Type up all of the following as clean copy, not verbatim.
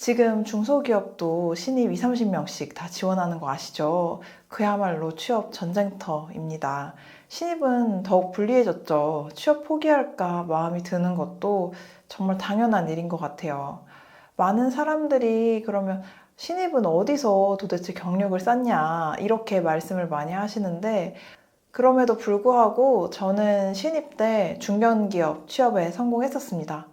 지금 중소기업도 신입 2, 30명씩 다 지원하는 거 아시죠? 그야말로 취업 전쟁터입니다. 신입은 더욱 불리해졌죠. 취업 포기할까 마음이 드는 것도 정말 당연한 일인 것 같아요. 많은 사람들이 그러면 신입은 어디서 도대체 경력을 쌓냐 이렇게 말씀을 많이 하시는데, 그럼에도 불구하고 저는 신입 때 중견기업 취업에 성공했었습니다.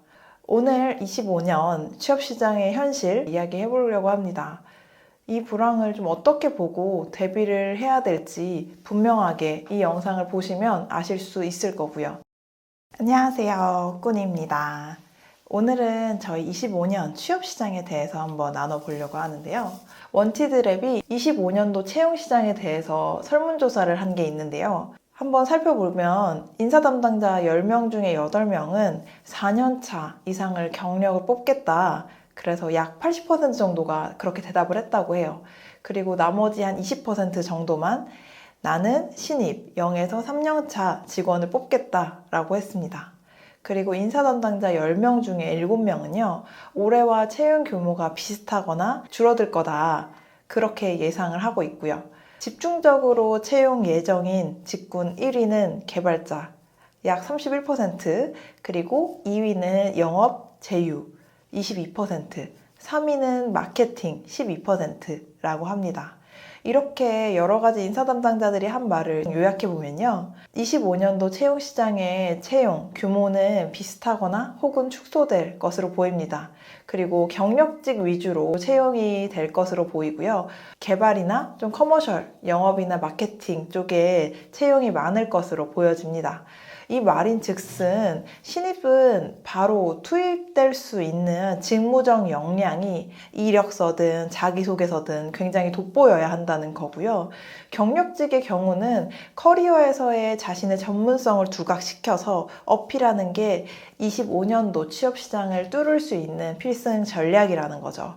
오늘 25년 취업시장의 현실 이야기해 보려고 합니다. 이 불황을 좀 어떻게 보고 대비를 해야 될지 분명하게 이 영상을 보시면 아실 수 있을 거고요. 안녕하세요, 꾸니입니다. 오늘은 저희 25년 취업시장에 대해서 한번 나눠보려고 하는데요. 원티드랩이 25년도 채용시장에 대해서 설문조사를 한 게 있는데요. 한번 살펴보면 인사 담당자 10명 중에 8명은 4년차 이상을 경력을 뽑겠다. 그래서 약 80% 정도가 그렇게 대답을 했다고 해요. 그리고 나머지 한 20% 정도만 나는 신입 0에서 3년차 직원을 뽑겠다라고 했습니다. 그리고 인사 담당자 10명 중에 7명은요, 올해와 채용 규모가 비슷하거나 줄어들 거다. 그렇게 예상을 하고 있고요. 집중적으로 채용 예정인 직군 1위는 개발자, 약 31%, 그리고 2위는 영업, 제휴, 22%, 3위는 마케팅, 12%라고 합니다. 이렇게 여러 가지 인사 담당자들이 한 말을 요약해보면요. 25년도 채용시장의 채용 규모는 비슷하거나 혹은 축소될 것으로 보입니다. 그리고 경력직 위주로 채용이 될 것으로 보이고요. 개발이나 좀 커머셜, 영업이나 마케팅 쪽에 채용이 많을 것으로 보여집니다. 이 말인 즉슨 신입은 바로 투입될 수 있는 직무적 역량이 이력서든 자기소개서든 굉장히 돋보여야 한다는 거고요. 경력직의 경우는 커리어에서의 자신의 전문성을 두각시켜서 어필하는 게 25년도 취업시장을 뚫을 수 있는 필승 전략이라는 거죠.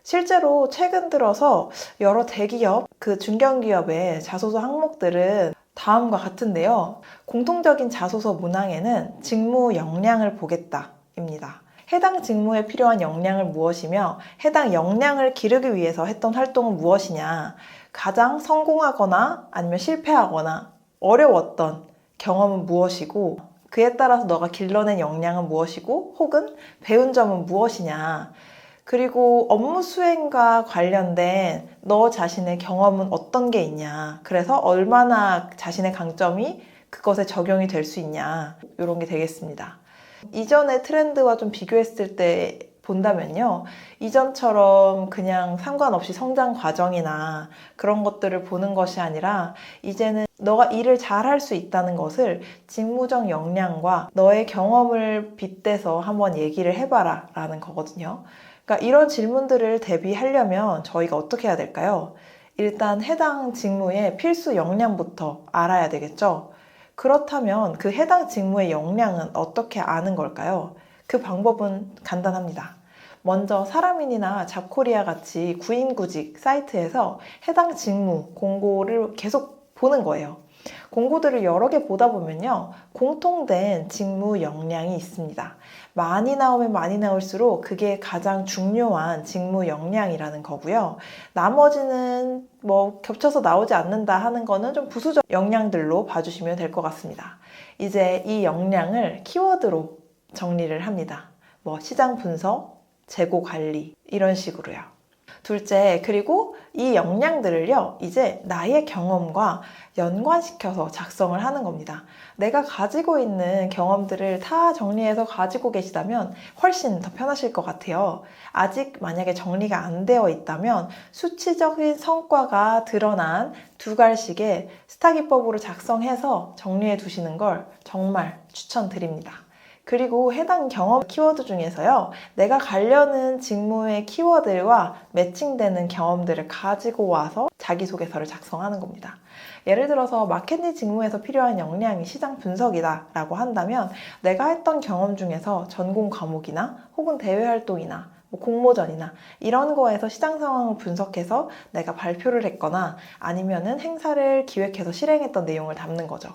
실제로 최근 들어서 여러 대기업, 중견기업의 자소서 항목들은 다음과 같은데요. 공통적인 자소서 문항에는 직무 역량을 보겠다입니다. 해당 직무에 필요한 역량을 무엇이며 해당 역량을 기르기 위해서 했던 활동은 무엇이냐, 가장 성공하거나 아니면 실패하거나 어려웠던 경험은 무엇이고 그에 따라서 너가 길러낸 역량은 무엇이고 혹은 배운 점은 무엇이냐, 그리고 업무 수행과 관련된 너 자신의 경험은 어떤 게 있냐, 그래서 얼마나 자신의 강점이 그것에 적용이 될 수 있냐, 이런 게 되겠습니다. 이전의 트렌드와 좀 비교했을 때 본다면요, 이전처럼 그냥 상관없이 성장 과정이나 그런 것들을 보는 것이 아니라 이제는 너가 일을 잘할 수 있다는 것을 직무적 역량과 너의 경험을 빗대서 한번 얘기를 해봐라 라는 거거든요. 그러니까 이런 질문들을 대비하려면 저희가 어떻게 해야 될까요? 일단 해당 직무의 필수 역량부터 알아야 되겠죠? 그렇다면 그 해당 직무의 역량은 어떻게 아는 걸까요? 그 방법은 간단합니다. 먼저 사람인이나 잡코리아 같이 구인구직 사이트에서 해당 직무 공고를 계속 보는 거예요. 공고들을 여러 개 보다 보면요, 공통된 직무 역량이 있습니다. 많이 나오면 많이 나올수록 그게 가장 중요한 직무 역량이라는 거고요. 나머지는 뭐 겹쳐서 나오지 않는다 하는 거는 좀 부수적 역량들로 봐주시면 될 것 같습니다. 이제 이 역량을 키워드로 정리를 합니다. 뭐 시장 분석, 재고 관리 이런 식으로요. 둘째, 그리고 이 역량들을요, 이제 나의 경험과 연관시켜서 작성을 하는 겁니다. 내가 가지고 있는 경험들을 다 정리해서 가지고 계시다면 훨씬 더 편하실 것 같아요. 아직 만약에 정리가 안 되어 있다면 수치적인 성과가 드러난 두 갈식의 스타 기법으로 작성해서 정리해 두시는 걸 정말 추천드립니다. 그리고 해당 경험 키워드 중에서요, 내가 가려는 직무의 키워드와 매칭되는 경험들을 가지고 와서 자기소개서를 작성하는 겁니다. 예를 들어서 마케팅 직무에서 필요한 역량이 시장 분석이다 라고 한다면 내가 했던 경험 중에서 전공 과목이나 혹은 대외 활동이나 공모전이나 이런 거에서 시장 상황을 분석해서 내가 발표를 했거나 아니면은 행사를 기획해서 실행했던 내용을 담는 거죠.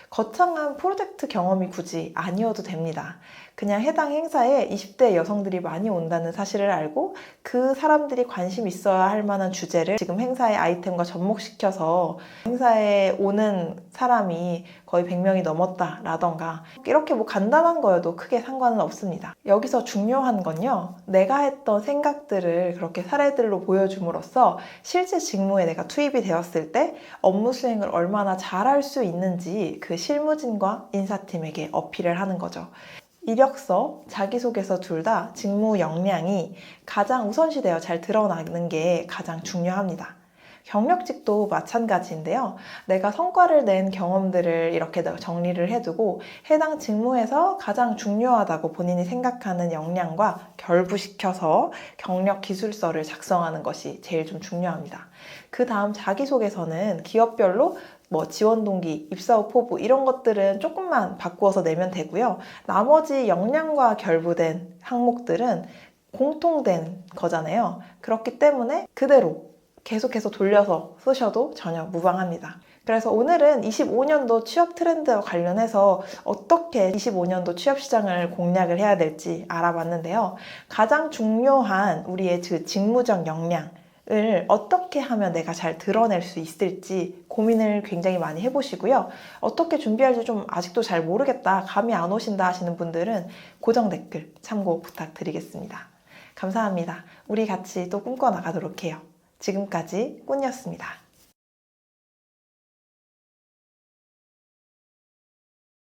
거창한 프로젝트 경험이 굳이 아니어도 됩니다. 그냥 해당 행사에 20대 여성들이 많이 온다는 사실을 알고 그 사람들이 관심 있어야 할 만한 주제를 지금 행사의 아이템과 접목시켜서 행사에 오는 사람이 거의 100명이 넘었다라던가 이렇게 뭐 간단한 거여도 크게 상관은 없습니다. 여기서 중요한 건요. 내가 했던 생각들을 그렇게 사례들로 보여줌으로써 실제 직무에 내가 투입이 되었을 때 업무 수행을 얼마나 잘할 수 있는지 그 실무진과 인사팀에게 어필을 하는 거죠. 이력서, 자기소개서 둘 다 직무 역량이 가장 우선시되어 잘 드러나는 게 가장 중요합니다. 경력직도 마찬가지인데요. 내가 성과를 낸 경험들을 이렇게 정리를 해두고 해당 직무에서 가장 중요하다고 본인이 생각하는 역량과 결부시켜서 경력 기술서를 작성하는 것이 제일 좀 중요합니다. 그 다음 자기소개서는 기업별로 지원 동기, 입사 후 포부 이런 것들은 조금만 바꾸어서 내면 되고요. 나머지 역량과 결부된 항목들은 공통된 거잖아요. 그렇기 때문에 그대로 계속해서 돌려서 쓰셔도 전혀 무방합니다. 그래서 오늘은 25년도 취업 트렌드와 관련해서 어떻게 25년도 취업 시장을 공략을 해야 될지 알아봤는데요. 가장 중요한 우리의 그 직무적 역량 을 어떻게 하면 내가 잘 드러낼 수 있을지 고민을 굉장히 많이 해보시고요. 어떻게 준비할지 좀 아직도 잘 모르겠다, 감이 안 오신다 하시는 분들은 고정 댓글 참고 부탁드리겠습니다. 감사합니다. 우리 같이 또 꿈꿔나가도록 해요. 지금까지 꾼이었습니다.